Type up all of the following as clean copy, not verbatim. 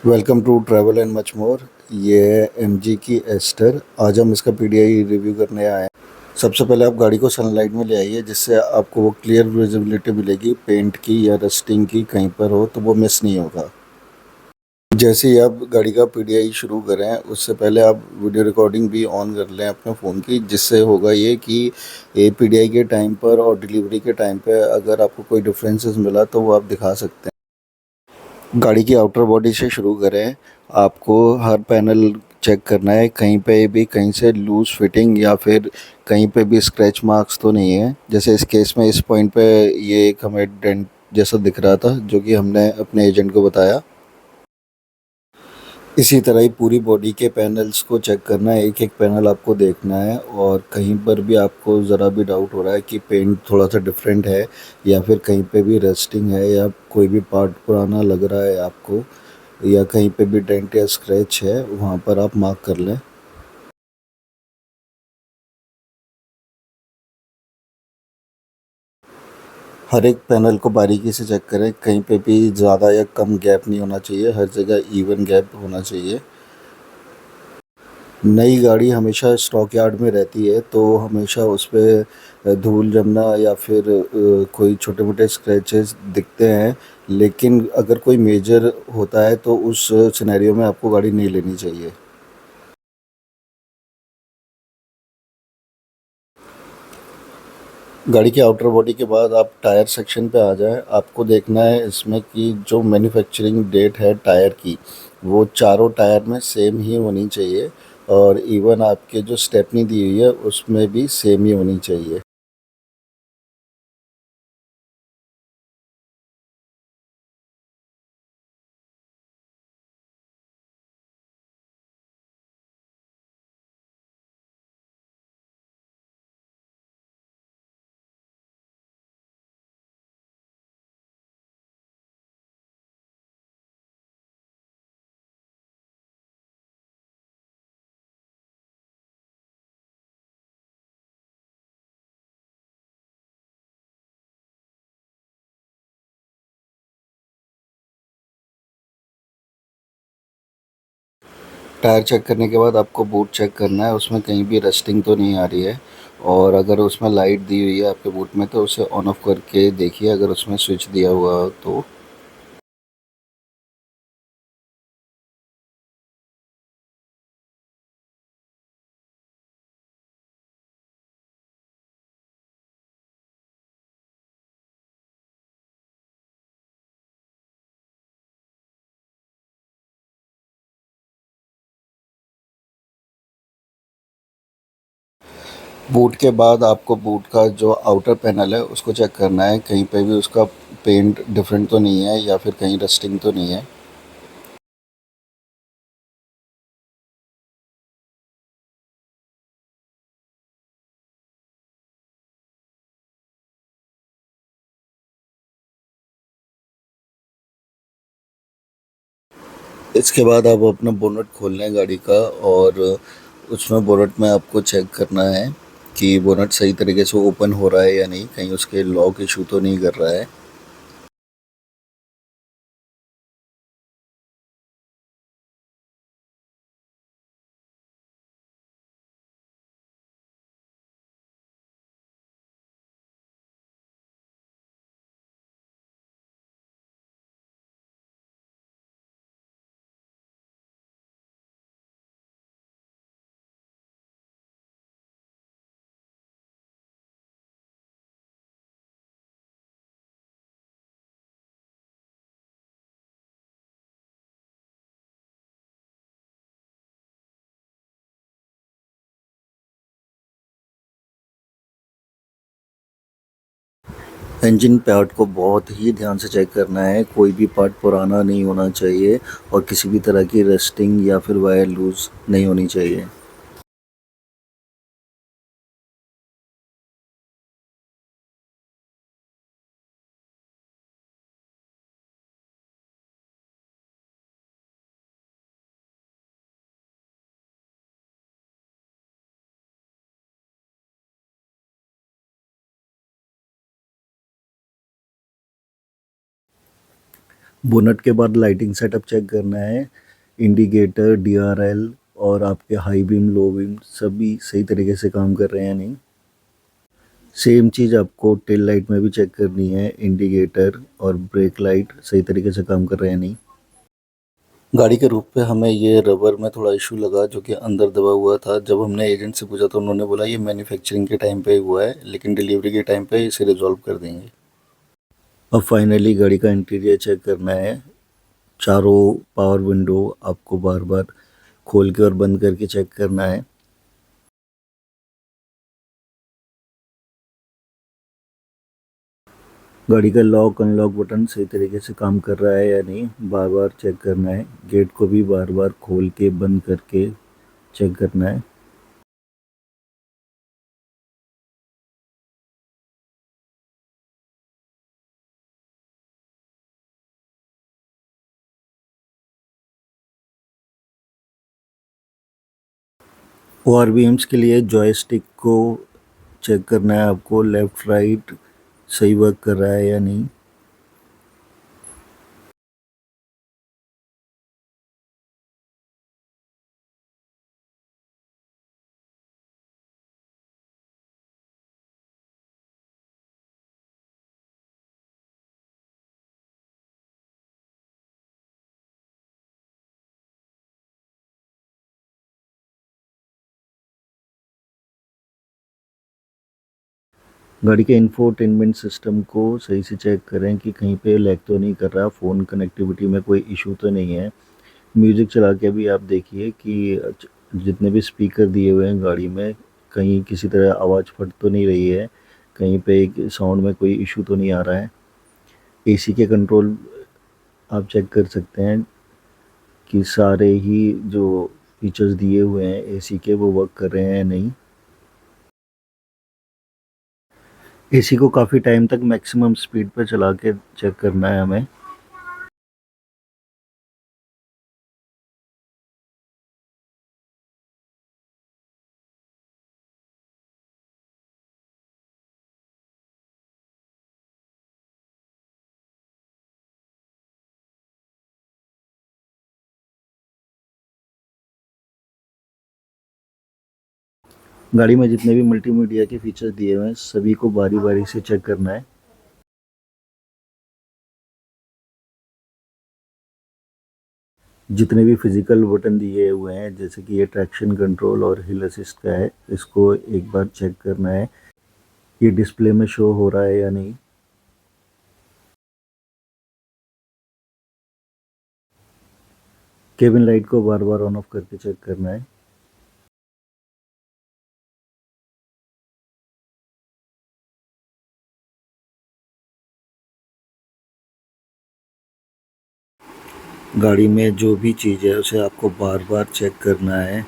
Welcome to travel and much more. ये है MG की एस्टर। आज हम इसका पीडीआई रिव्यू करने आए हैं। सबसे पहले आप गाड़ी को सनलाइट में ले आइए, जिससे आपको वो क्लियर विजिबिलिटी मिलेगी। पेंट की या रस्टिंग की कहीं पर हो तो वो मिस नहीं होगा। जैसे ही आप गाड़ी का पीडीआई शुरू करें, उससे पहले आप वीडियो रिकॉर्डिंग भी ऑन कर लें अपने फ़ोन की, जिससे होगा ये कि ये पीडीआई के टाइम पर और डिलीवरी के टाइम पर अगर आपको कोई डिफरेंसेस मिला तो वो आप दिखा सकते हैं। गाड़ी की आउटर बॉडी से शुरू करें। आपको हर पैनल चेक करना है, कहीं पे भी कहीं से लूज़ फिटिंग या फिर कहीं पे भी स्क्रैच मार्क्स तो नहीं है। जैसे इस केस में इस पॉइंट पे ये एक हमें डेंट जैसा दिख रहा था, जो कि हमने अपने एजेंट को बताया। इसी तरह ही पूरी बॉडी के पैनल्स को चेक करना है, एक एक पैनल आपको देखना है। और कहीं पर भी आपको ज़रा भी डाउट हो रहा है कि पेंट थोड़ा सा डिफरेंट है या फिर कहीं पे भी रस्टिंग है या कोई भी पार्ट पुराना लग रहा है आपको, या कहीं पे भी डेंट या स्क्रैच है, वहाँ पर आप मार्क कर लें। हर एक पैनल को बारीकी से चेक करें, कहीं पे भी ज़्यादा या कम गैप नहीं होना चाहिए, हर जगह इवन गैप होना चाहिए। नई गाड़ी हमेशा स्टॉक यार्ड में रहती है, तो हमेशा उस पे धूल जमना या फिर कोई छोटे मोटे स्क्रैचेस दिखते हैं। लेकिन अगर कोई मेजर होता है तो उस सिनेरियो में आपको गाड़ी नहीं लेनी चाहिए। गाड़ी के आउटर बॉडी के बाद आप टायर सेक्शन पे आ जाएं। आपको देखना है इसमें कि जो मैन्युफैक्चरिंग डेट है टायर की, वो चारों टायर में सेम ही होनी चाहिए। और इवन आपके जो स्टेपनी दी हुई है उसमें भी सेम ही होनी चाहिए। टायर चेक करने के बाद आपको बूट चेक करना है, उसमें कहीं भी रस्टिंग तो नहीं आ रही है। और अगर उसमें लाइट दी हुई है आपके बूट में तो उसे ऑन ऑफ करके देखिए, अगर उसमें स्विच दिया हुआ हो तो। बूट के बाद आपको बूट का जो आउटर पैनल है उसको चेक करना है, कहीं पे भी उसका पेंट डिफरेंट तो नहीं है या फिर कहीं रस्टिंग तो नहीं है। इसके बाद आप अपना बोनट खोल लें गाड़ी का, और उसमें बोनट में आपको चेक करना है कि बोनट सही तरीके से ओपन हो रहा है या नहीं, कहीं उसके लॉक इशू तो नहीं कर रहा है। इंजन पार्ट को बहुत ही ध्यान से चेक करना है, कोई भी पार्ट पुराना नहीं होना चाहिए और किसी भी तरह की रस्टिंग या फिर वायर लूज नहीं होनी चाहिए। बोनट के बाद लाइटिंग सेटअप चेक करना है। इंडिकेटर, डीआरएल और आपके हाई बीम, लो बीम सभी सही तरीके से काम कर रहे हैं या नहीं। सेम चीज़ आपको टेल लाइट में भी चेक करनी है। इंडिकेटर और ब्रेक लाइट सही तरीके से काम कर रहे हैं नहीं। गाड़ी के रूफ पे हमें ये रबर में थोड़ा इशू लगा जो कि अंदर दबा हुआ था। जब हमने एजेंट से पूछा तो उन्होंने बोला ये मैन्युफैक्चरिंग के टाइम पे हुआ है, लेकिन डिलीवरी के टाइम पे इसे रिजॉल्व कर देंगे। अब फाइनली गाड़ी का इंटीरियर चेक करना है। चारों पावर विंडो आपको बार बार खोल के और बंद करके चेक करना है। गाड़ी का लॉक अनलॉक बटन सही तरीके से काम कर रहा है या नहीं, बार बार चेक करना है। गेट को भी बार बार खोल के बंद करके चेक करना है। ओआरवीएम्स के लिए जॉयस्टिक को चेक करना है आपको, लेफ़्ट राइट सही वर्क कर रहा है या नहीं। गाड़ी के इंफोटेनमेंट सिस्टम को सही से चेक करें कि कहीं पे लैग तो नहीं कर रहा, फ़ोन कनेक्टिविटी में कोई इशू तो नहीं है। म्यूज़िक चला के भी आप देखिए कि जितने भी स्पीकर दिए हुए हैं गाड़ी में, कहीं किसी तरह आवाज़ फट तो नहीं रही है, कहीं पे साउंड में कोई इशू तो नहीं आ रहा है। एसी के कंट्रोल आप चेक कर सकते हैं कि सारे ही जो फीचर्स दिए हुए हैं एसी के वो वर्क कर रहे हैं या नहीं। एसी को काफ़ी टाइम तक मैक्सिमम स्पीड पे चला के चेक करना है हमें। गाड़ी में जितने भी मल्टीमीडिया के फीचर्स दिए हुए हैं सभी को बारी बारी से चेक करना है। जितने भी फिजिकल बटन दिए हुए हैं जैसे कि ये ट्रैक्शन कंट्रोल और हिल असिस्ट का है, इसको एक बार चेक करना है ये डिस्प्ले में शो हो रहा है या नहीं। केबिन लाइट को बार बार ऑन ऑफ करके चेक करना है। गाड़ी में जो भी चीज़ है उसे आपको बार बार चेक करना है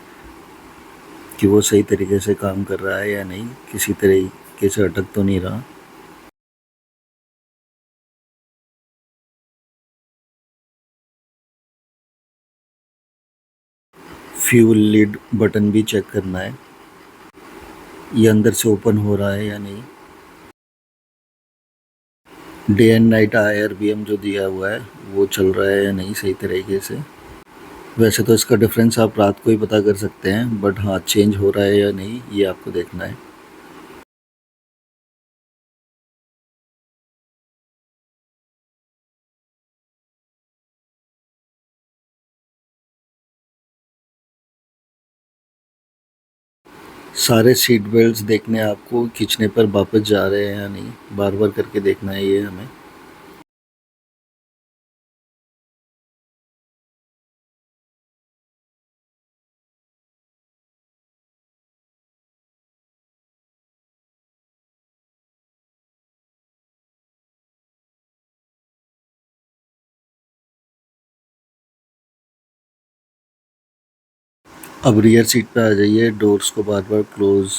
कि वो सही तरीके से काम कर रहा है या नहीं, किसी तरीके से अटक तो नहीं रहा। फ्यूल लीड बटन भी चेक करना है, ये अंदर से ओपन हो रहा है या नहीं। डे एंड नाइट आईआरबीएम जो दिया हुआ है वो चल रहा है या नहीं सही तरीके से। वैसे तो इसका डिफरेंस आप रात को ही पता कर सकते हैं, बट हाँ चेंज हो रहा है या नहीं ये आपको देखना है। सारे सीट बेल्ट्स देखने आपको खींचने पर वापस जा रहे हैं या नहीं, बार बार करके देखना है ये हमें। अब रियर सीट पे आ जाइए। डोर्स को बार बार क्लोज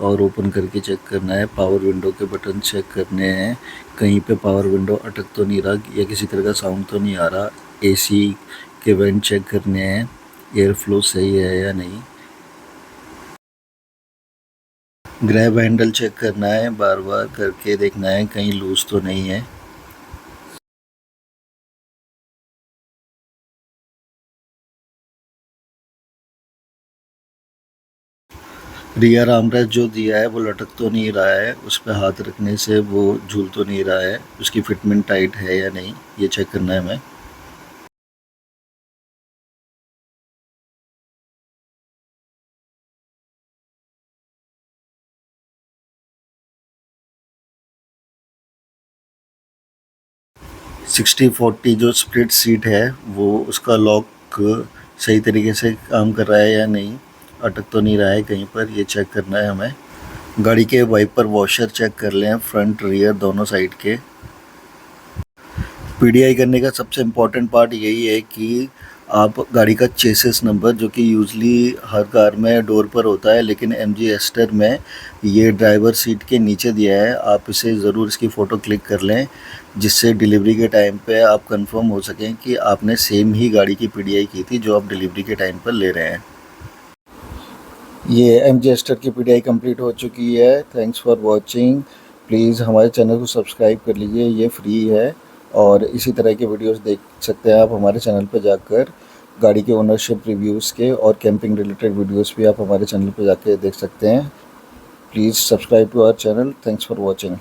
और ओपन करके चेक करना है। पावर विंडो के बटन चेक करने हैं, कहीं पे पावर विंडो अटक तो नहीं रहा या किसी तरह का साउंड तो नहीं आ रहा। एसी के वेंट चेक करने हैं, एयर फ्लो सही है या नहीं। ग्रैब हैंडल चेक करना है, बार बार करके देखना है कहीं लूज तो नहीं है। रियर आर्मरेस्ट जो दिया है वो लटक तो नहीं रहा है, उस पे हाथ रखने से वो झूल तो नहीं रहा है, उसकी फिटमेंट टाइट है या नहीं ये चेक करना है हमें। सिक्सटी फोर्टी जो स्प्लिट सीट है वो उसका लॉक सही तरीके से काम कर रहा है या नहीं, अटक तो नहीं रहा है कहीं पर, ये चेक करना है हमें। गाड़ी के वाइपर वॉशर चेक कर लें, फ्रंट रियर दोनों साइड के। पीडीआई करने का सबसे इम्पॉर्टेंट पार्ट यही है कि आप गाड़ी का चेसिस नंबर, जो कि यूजली हर कार में डोर पर होता है लेकिन एमजी एस्टर में ये ड्राइवर सीट के नीचे दिया है, आप इसे ज़रूर इसकी फ़ोटो क्लिक कर लें, जिससे डिलीवरी के टाइम पे आप कंफर्म हो सकें कि आपने सेम ही गाड़ी की पीडीआई की थी जो आप डिलीवरी के टाइम पर ले रहे हैं। ये एमजी एस्टर की पीडीआई कंप्लीट हो चुकी है। Thanks for watching. प्लीज़ हमारे चैनल को सब्सक्राइब कर लीजिए, ये फ्री है। और इसी तरह के वीडियोस देख सकते हैं आप हमारे चैनल पर जाकर। गाड़ी के ओनरशिप रिव्यूज़ के और कैंपिंग रिलेटेड वीडियोस भी आप हमारे चैनल पर जाकर देख सकते हैं। Please subscribe to our channel. Thanks for watching.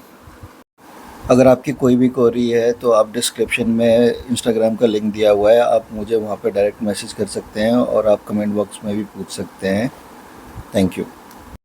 अगर आपकी कोई भी क्वेरी है तो आप डिस्क्रिप्शन में इंस्टाग्राम का लिंक दिया हुआ है, आप मुझे वहाँ पे डायरेक्ट मैसेज कर सकते हैं और आप कमेंट बॉक्स में भी पूछ सकते हैं। Thank you.